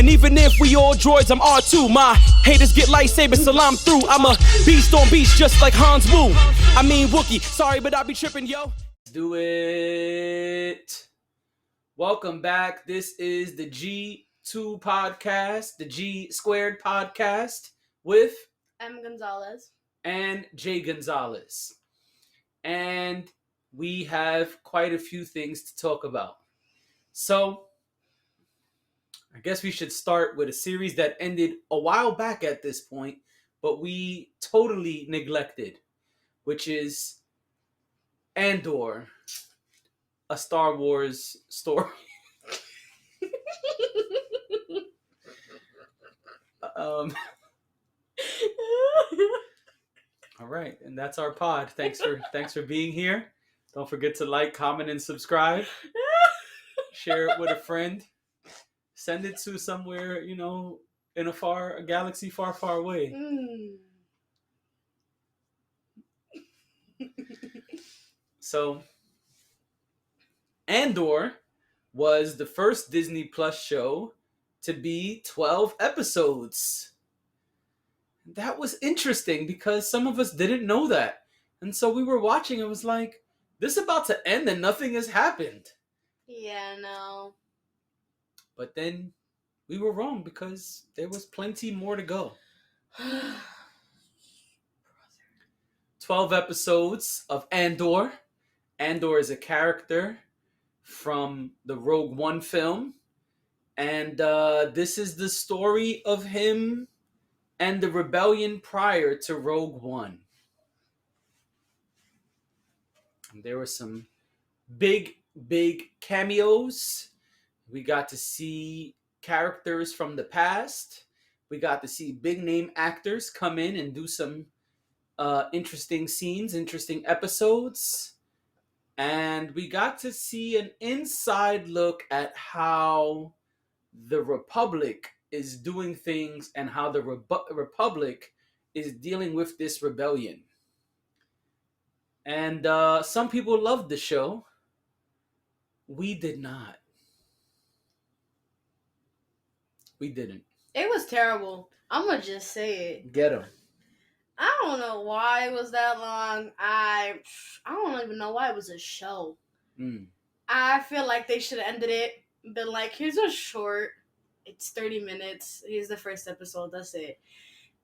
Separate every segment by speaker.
Speaker 1: And even if we all droids, I'm R2. My haters get lightsabers, salam through. I'm a beast on beast, just like Hans Wu. I mean Wookie, sorry, but I be tripping, yo.
Speaker 2: Do it. Welcome back. This is the G2 podcast, the G Squared podcast with
Speaker 3: M. Gonzalez
Speaker 2: and J. Gonzalez. And we have quite a few things to talk about. So, I guess we should start with a series that ended a while back at this point, but we totally neglected, which is Andor, a Star Wars story. All right, and that's our pod. Thanks for being here. Don't forget to like, comment, and subscribe. Share it with a friend. Send it to somewhere, in a galaxy far, far away. So, Andor was the first Disney Plus show to be 12 episodes. That was interesting because some of us didn't know that. And so we were watching and was like, this is about to end and nothing has happened.
Speaker 3: Yeah, no.
Speaker 2: But then we were wrong because there was plenty more to go. 12 episodes of Andor. Andor is a character from the Rogue One film. And this is the story of him and the rebellion prior to Rogue One. And there were some big cameos. We got to see characters from the past. We got to see big name actors come in and do some interesting scenes, interesting episodes. And we got to see an inside look at how the Republic is doing things and how the Republic is dealing with this rebellion. And some people loved the show. We did not. We didn't.
Speaker 3: It was terrible. I'm gonna just say it.
Speaker 2: Get him.
Speaker 3: I don't know why it was that long. I don't even know why it was a show. I feel like they should have ended it. Been like, here's a short. It's 30 minutes. Here's the first episode. That's it.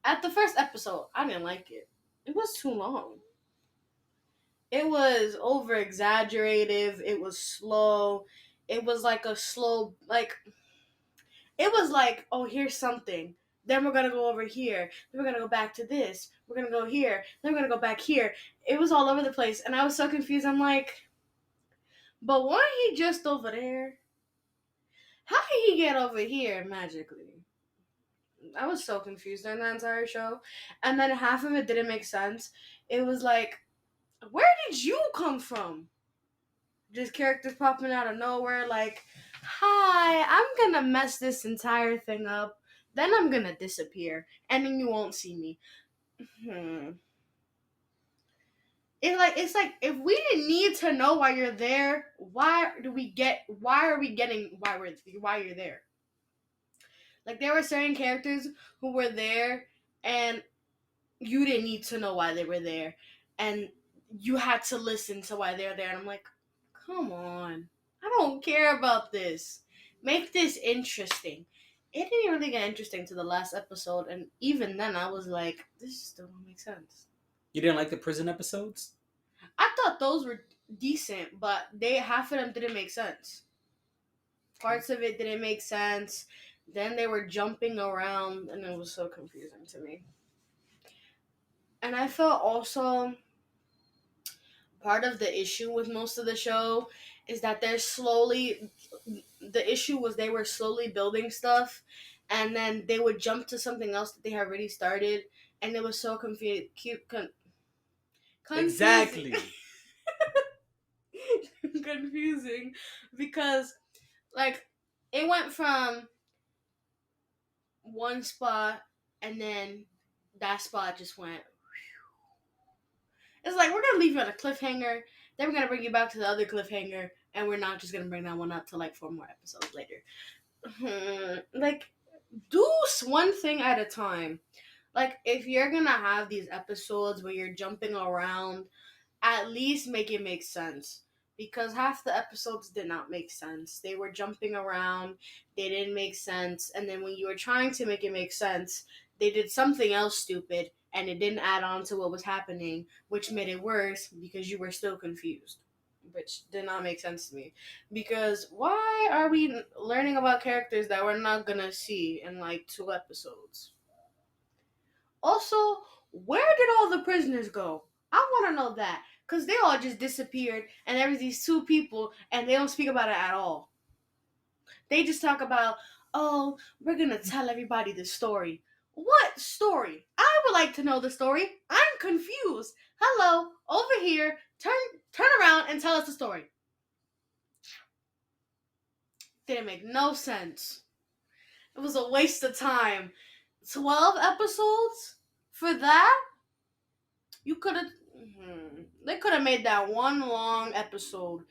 Speaker 3: At the first episode, I didn't like it. It was too long. It was over exaggerated. It was slow. It was like a slow, it was like, oh, here's something. Then we're going to go over here. Then we're going to go back to this. We're going to go here. Then we're going to go back here. It was all over the place. And I was so confused. I'm like, but wasn't he just over there? How did he get over here magically? I was so confused during that entire show. And then half of it didn't make sense. It was like, where did you come from? Just characters popping out of nowhere like, hi, I'm gonna mess this entire thing up. Then I'm gonna disappear. And then you won't see me. It's like if we didn't need to know why you're there, why you're there? Like there were certain characters who were there and you didn't need to know why they were there. And you had to listen to why they're there. And I'm like, come on. I don't care about this. Make this interesting. It didn't really get interesting to the last episode. And even then, I was like, this still don't make sense.
Speaker 2: You didn't like the prison episodes?
Speaker 3: I thought those were decent, but half of them didn't make sense. Parts of it didn't make sense. Then they were jumping around, and it was so confusing to me. And I felt also part of the issue with most of the show is that the issue was they were slowly building stuff, and then they would jump to something else that they had already started, and it was so confusing.
Speaker 2: Exactly.
Speaker 3: Confusing because it went from one spot and then that spot just went. It's like we're gonna leave you on a cliffhanger, then we're gonna bring you back to the other cliffhanger, and we're not just gonna bring that one up to 4 more episodes later. just one thing at a time. Like, if you're gonna have these episodes where you're jumping around, at least make it make sense. Because half the episodes did not make sense. They were jumping around, they didn't make sense, and then when you were trying to make it make sense, they did something else stupid, and it didn't add on to what was happening, which made it worse because you were still confused. Which did not make sense to me. Because why are we learning about characters that we're not gonna see in like 2 episodes? Also, where did all the prisoners go? I want to know that. Because they all just disappeared, and there was these 2 people, and they don't speak about it at all. They just talk about, oh, we're going to tell everybody the story. What story? I would like to know the story. I'm confused. Hello, over here. Turn around and tell us the story. Didn't make no sense. It was a waste of time. 12 episodes for that? You could have. They could have made that one long episode.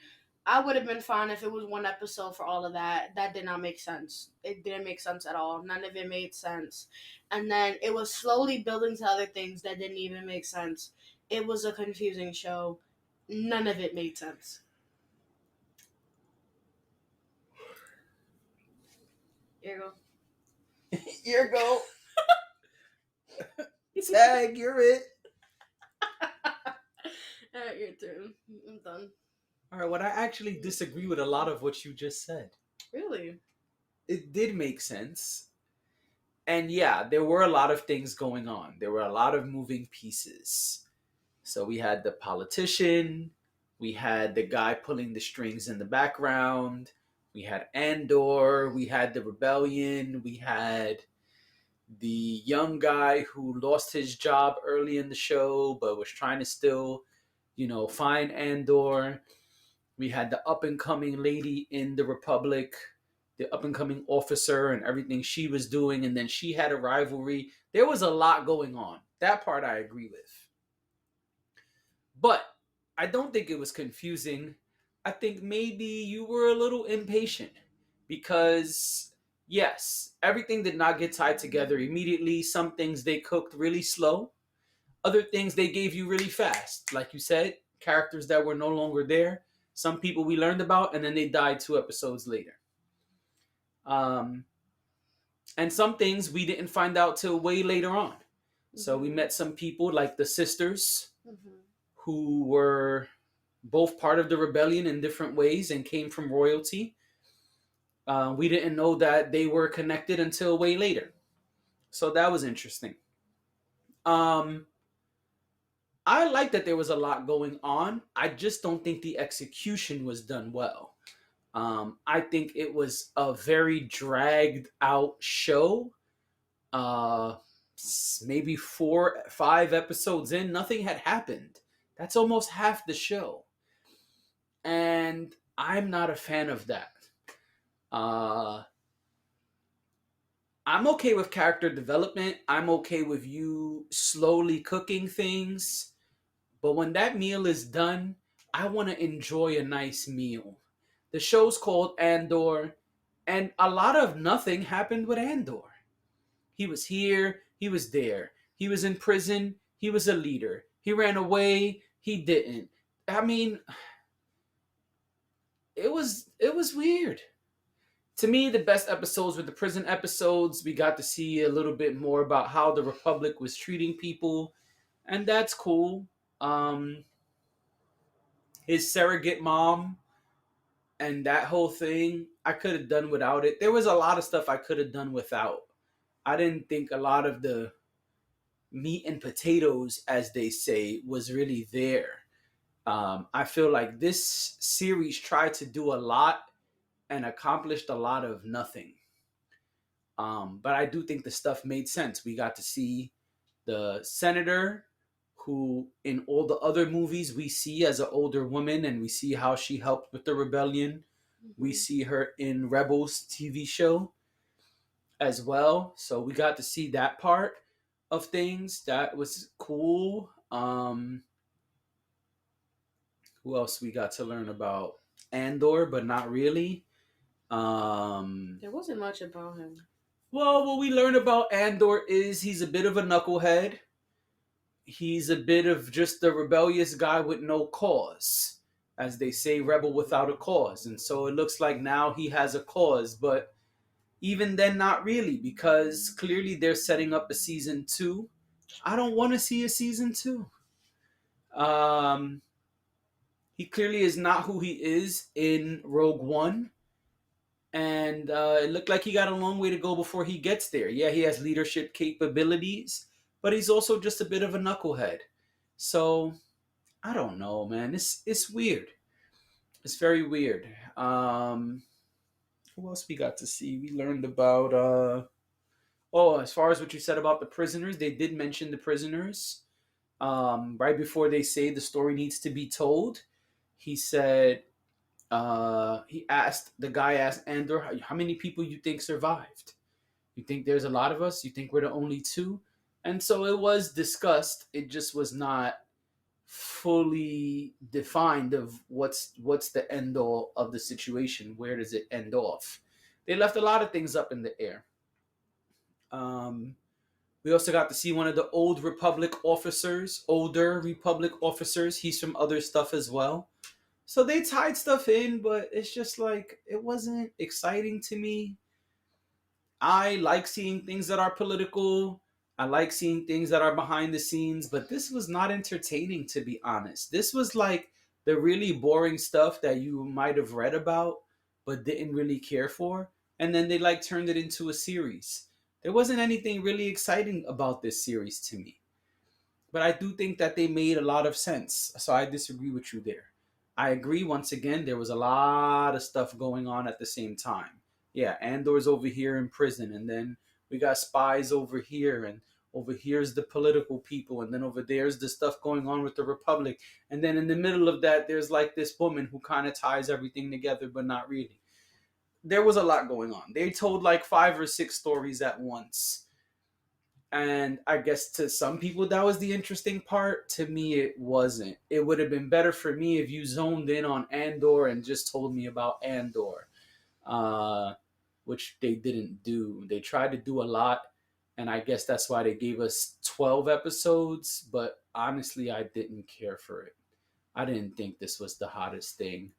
Speaker 3: I would have been fine if it was one episode for all of that. That did not make sense. It didn't make sense at all. None of it made sense. And then it was slowly building to other things that didn't even make sense. It was a confusing show. None of it made sense. Here you go.
Speaker 2: Here you go. Tag, you're it.
Speaker 3: Alright, your turn. I'm done.
Speaker 2: All right, well, I actually disagree with a lot of what you just said.
Speaker 3: Really?
Speaker 2: It did make sense. And yeah, there were a lot of things going on. There were a lot of moving pieces. So we had the politician, we had the guy pulling the strings in the background, we had Andor, we had the rebellion, we had the young guy who lost his job early in the show but was trying to still, find Andor. We had the up and coming lady in the Republic, the up and coming officer and everything she was doing, and then she had a rivalry. There was a lot going on. That part I agree with. But I don't think it was confusing. I think maybe you were a little impatient because, yes, everything did not get tied together immediately. Some things they cooked really slow. Other things they gave you really fast. Like you said, characters that were no longer there. Some people we learned about, and then they died 2 episodes later. And some things we didn't find out till way later on. So we met some people like the sisters who were both part of the rebellion in different ways and came from royalty. We didn't know that they were connected until way later. So that was interesting. I like that there was a lot going on. I just don't think the execution was done well. I think it was a very dragged out show. Maybe 4, 5 episodes in, nothing had happened. That's almost half the show. And I'm not a fan of that. I'm okay with character development. I'm okay with you slowly cooking things. But when that meal is done, I want to enjoy a nice meal. The show's called Andor, and a lot of nothing happened with Andor. He was here, he was there. He was in prison, he was a leader. He ran away, he didn't. I mean, it was weird. To me, the best episodes were the prison episodes. We got to see a little bit more about how the Republic was treating people, and that's cool. His surrogate mom and that whole thing, I could have done without it. There was a lot of stuff I could have done without. I didn't think a lot of the meat and potatoes, as they say, was really there. I feel like this series tried to do a lot and accomplished a lot of nothing. But I do think the stuff made sense. We got to see the senator who in all the other movies we see as an older woman, and we see how she helped with the rebellion. We see her in Rebels TV show as well. So we got to see that part of things. That was cool. Who else we got to learn about? Andor, but not really.
Speaker 3: There wasn't much about him.
Speaker 2: Well, what we learn about Andor is he's a bit of a knucklehead. He's a bit of just a rebellious guy with no cause. As they say, rebel without a cause. And so it looks like now he has a cause, but even then, not really, because clearly they're setting up a season two. I don't want to see a season two. Um, he clearly is not who he is in Rogue One, and it looked like he got a long way to go before he gets there. Yeah, he has leadership capabilities, but he's also just a bit of a knucklehead. So I don't know, man. It's weird. It's very weird. Who else we got to see? We learned about oh, as far as what you said about the prisoners, they did mention the prisoners. Right before they say the story needs to be told, he said the guy asked Andor, how many people you think survived? You think there's a lot of us? You think we're the only two? And so it was discussed. It just was not fully defined of what's the end all of the situation. Where does it end off? They left a lot of things up in the air. Um, we also got to see one of the older Republic officers. He's from other stuff as well. So they tied stuff in, but it's just like it wasn't exciting to me. I like seeing things that are political. I like seeing things that are behind the scenes, but this was not entertaining, to be honest. This was like the really boring stuff that you might have read about but didn't really care for, and then they like turned it into a series. There wasn't anything really exciting about this series to me. But I do think that they made a lot of sense. So I disagree with you there. I agree, once again, there was a lot of stuff going on at the same time. Yeah, Andor's over here in prison, and then we got spies over here, and over here's the political people, and then over there's the stuff going on with the Republic. And then in the middle of that, there's like this woman who kind of ties everything together, but not really. There was a lot going on. They told like 5 or 6 stories at once, and I guess to some people that was the interesting part. To me, it wasn't. It would have been better for me if you zoned in on Andor and just told me about Andor, uh, which they didn't do. They tried to do a lot, and I guess that's why they gave us 12 episodes. But honestly, I didn't care for it. I didn't think this was the hottest thing.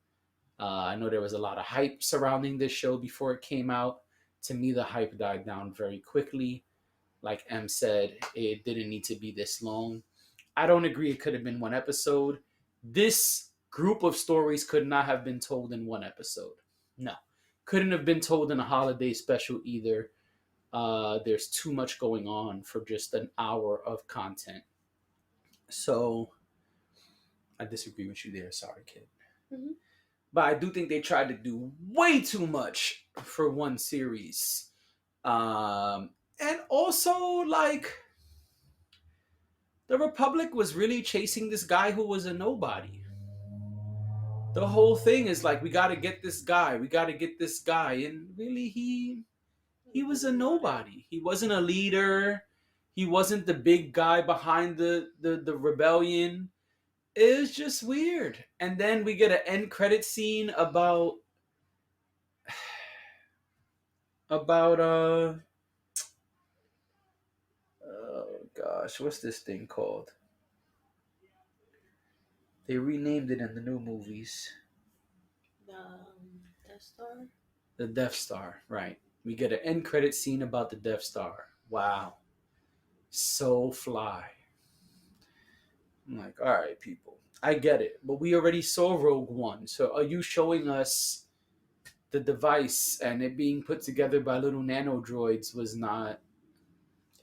Speaker 2: I know there was a lot of hype surrounding this show before it came out. To me, the hype died down very quickly. Like M said, it didn't need to be this long. I don't agree it could have been one episode. This group of stories could not have been told in one episode. No. Couldn't have been told in a holiday special either. There's too much going on for just an hour of content. So I disagree with you there. Sorry, kid.
Speaker 3: Mm-hmm.
Speaker 2: But I do think they tried to do way too much for one series. And also, like, the Republic was really chasing this guy who was a nobody. The whole thing is like, we got to get this guy, we got to get this guy, and really, he was a nobody. He wasn't a leader. He wasn't the big guy behind the rebellion. It was just weird. And then we get an end credit scene about oh gosh, what's this thing called? They renamed it in the new movies.
Speaker 3: Death Star.
Speaker 2: The Death Star, right. We get an end credit scene about the Death Star. Wow. So fly. I'm like, all right, people. I get it. But we already saw Rogue One. So are you showing us the device and it being put together by little nano droids was not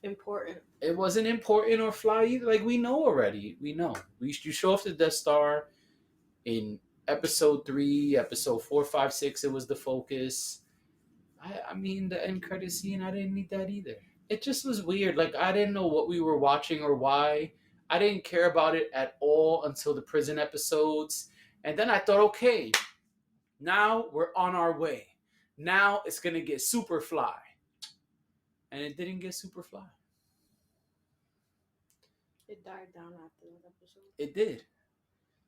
Speaker 3: Important.
Speaker 2: It wasn't important or fly either. Like, we know already. We know. You show off the Death Star in episode 3, episode 4, 5, 6. It was the focus. I mean, the end credit scene, I didn't need that either. It just was weird. Like, I didn't know what we were watching or why. I didn't care about it at all until the prison episodes. And then I thought, okay, now we're on our way. Now it's going to get super fly. And it didn't get super fly.
Speaker 3: It died down after that episode.
Speaker 2: It did.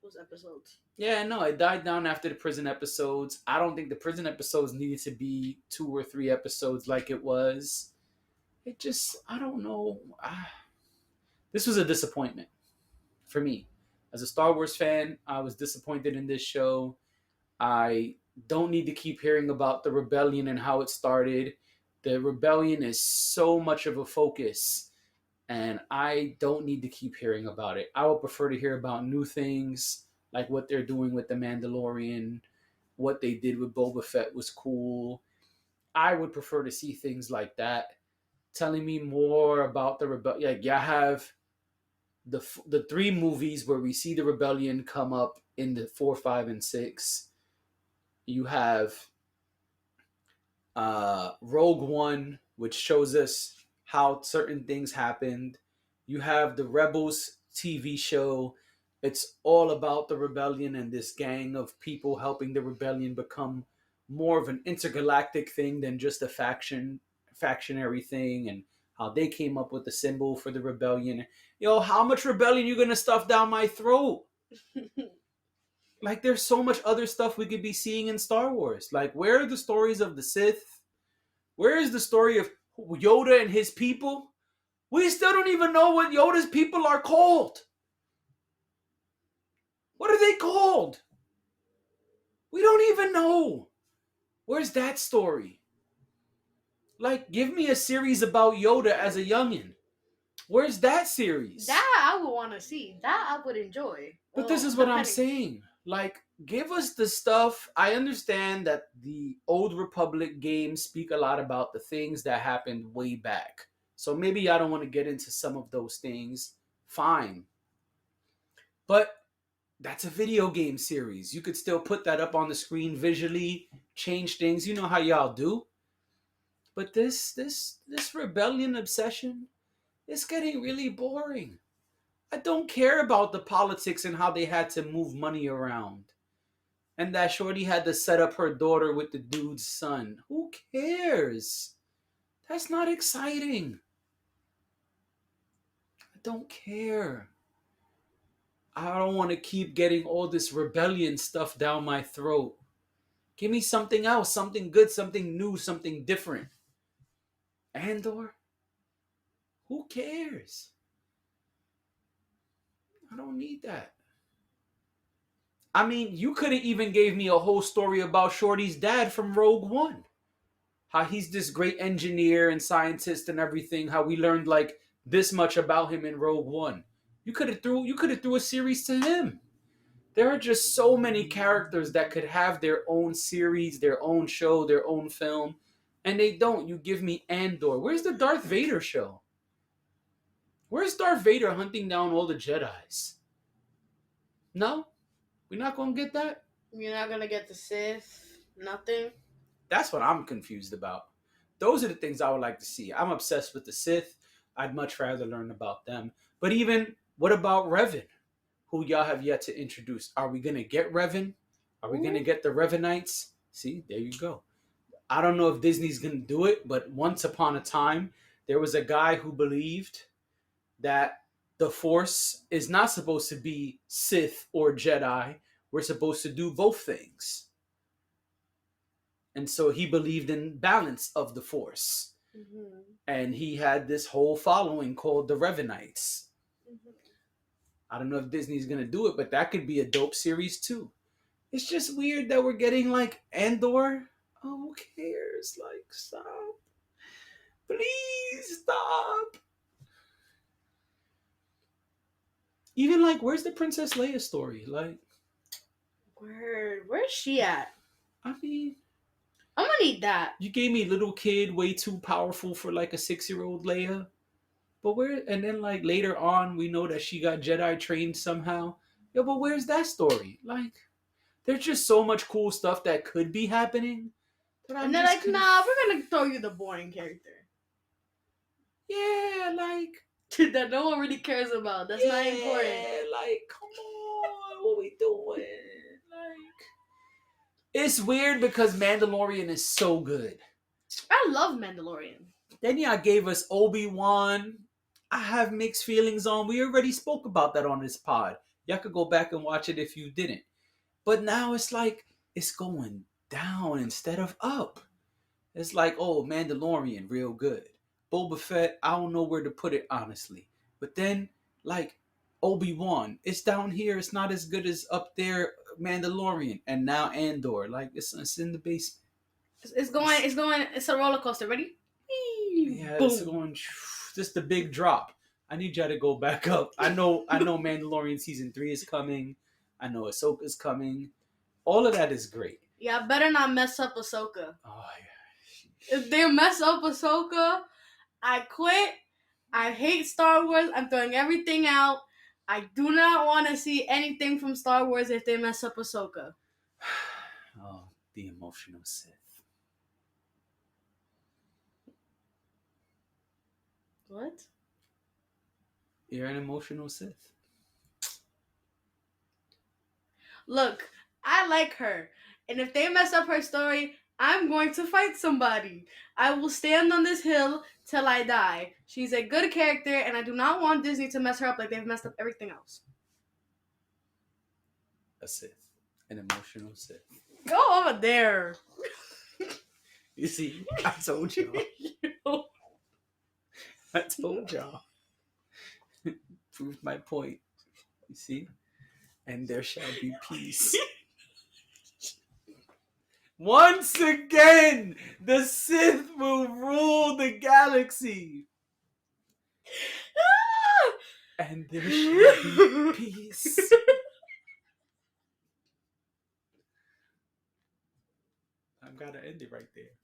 Speaker 3: those episodes.
Speaker 2: Yeah, no, it died down after the prison episodes. I don't think the prison episodes needed to be 2 or 3 episodes like it was. It just, I don't know. This was a disappointment for me. As a Star Wars fan, I was disappointed in this show. I don't need to keep hearing about the rebellion and how it started. The rebellion is so much of a focus, and I don't need to keep hearing about it. I would prefer to hear about new things, like what they're doing with the Mandalorian. What they did with Boba Fett was cool. I would prefer to see things like that. Telling me more about the rebellion. Like, yeah, I have the 3 movies where we see the rebellion come up in the 4, 5, and 6. You have Rogue One, which shows us how certain things happened. You have the Rebels TV show. It's all about the rebellion and this gang of people helping the rebellion become more of an intergalactic thing than just a factionary thing, and how they came up with the symbol for the rebellion. Yo, how much rebellion you gonna stuff down my throat? Like, there's so much other stuff we could be seeing in Star Wars. Like, where are the stories of the Sith? Where is the story of Yoda and his people? We still don't even know what Yoda's people are called. What are they called? We don't even know. Where's that story? Like, give me a series about Yoda as a youngin'. Where's that series?
Speaker 3: That I would want to see. That I would enjoy.
Speaker 2: But this is what I'm saying. Like, give us the stuff. I understand that the Old Republic games speak a lot about the things that happened way back. So maybe I don't want to get into some of those things. Fine. But that's a video game series. You could still put that up on the screen visually, change things. You know how y'all do. But this rebellion obsession, it's getting really boring. I don't care about the politics and how they had to move money around. And that Shorty had to set up her daughter with the dude's son. Who cares? That's not exciting. I don't care. I don't want to keep getting all this rebellion stuff down my throat. Give me something else, something good, something new, something different. Andor? Who cares? I don't need that. I mean, you could have even gave me a whole story about Shorty's dad from Rogue One. How he's this great engineer and scientist and everything. How we learned like this much about him in Rogue One. You could have threw a series to him. There are just so many characters that could have their own series, their own show, their own film, and they don't. You give me Andor. Where's the Darth Vader show? Where's Darth Vader hunting down all the Jedis? No? We're not going to get that?
Speaker 3: You're not going to get the Sith? Nothing?
Speaker 2: That's what I'm confused about. Those are the things I would like to see. I'm obsessed with the Sith. I'd much rather learn about them. But even, what about Revan, who y'all have yet to introduce? Are we going to get Revan? Are we going to get the Revanites? See, there you go. I don't know if Disney's going to do it, but once upon a time, there was a guy who believed that the Force is not supposed to be Sith or Jedi. We're supposed to do both things. And so he believed in balance of the Force. Mm-hmm. And he had this whole following called the Revanites. Mm-hmm. I don't know if Disney's going to do it, but that could be a dope series too. It's just weird that we're getting like Andor. Oh, who cares? Like, stop. Please stop. Even like, where's the Princess Leia story? Like,
Speaker 3: where's she at?
Speaker 2: I mean,
Speaker 3: I'm gonna need that.
Speaker 2: You gave me little kid way too powerful for like a 6-year-old Leia. But where, and then like later on, we know that she got Jedi trained somehow. Yeah, but where's that story? Like, there's just so much cool stuff that could be happening.
Speaker 3: And they're like, nah, we're gonna throw you the boring character.
Speaker 2: Yeah, like.
Speaker 3: That no one really cares about. That's not important.
Speaker 2: Like, come on, what we doing? Like, it's weird because Mandalorian is so good.
Speaker 3: I love Mandalorian.
Speaker 2: Then y'all gave us Obi-Wan. I have mixed feelings on. We already spoke about that on this pod. Y'all could go back and watch it if you didn't. But now it's like it's going down instead of up. It's like, oh, Mandalorian, real good. Boba Fett, I don't know where to put it, honestly. But then, like, Obi-Wan, it's down here. It's not as good as up there, Mandalorian. And now Andor. Like, it's in the basement.
Speaker 3: It's a roller coaster. Ready?
Speaker 2: Yeah,
Speaker 3: Boom.
Speaker 2: it's going, just the big drop. I need y'all to go back up. I know Mandalorian season 3 is coming. I know Ahsoka's coming. All of that is great.
Speaker 3: Yeah, better not mess up Ahsoka.
Speaker 2: Oh, yeah.
Speaker 3: If they mess up Ahsoka, I quit. I hate Star Wars. I'm throwing everything out. I do not want to see anything from Star Wars if they mess up Ahsoka.
Speaker 2: Oh, the emotional Sith.
Speaker 3: What?
Speaker 2: You're an emotional Sith.
Speaker 3: Look, I like her. And if they mess up her story, I'm going to fight somebody. I will stand on this hill till I die. She's a good character, and I do not want Disney to mess her up like they've messed up everything else.
Speaker 2: A Sith. An emotional Sith.
Speaker 3: Go over there.
Speaker 2: You see, I told y'all. I told y'all. Proved my point. You see? And there shall be peace. Once again, the Sith will rule the galaxy. And there shall be peace. I've got to end it right there.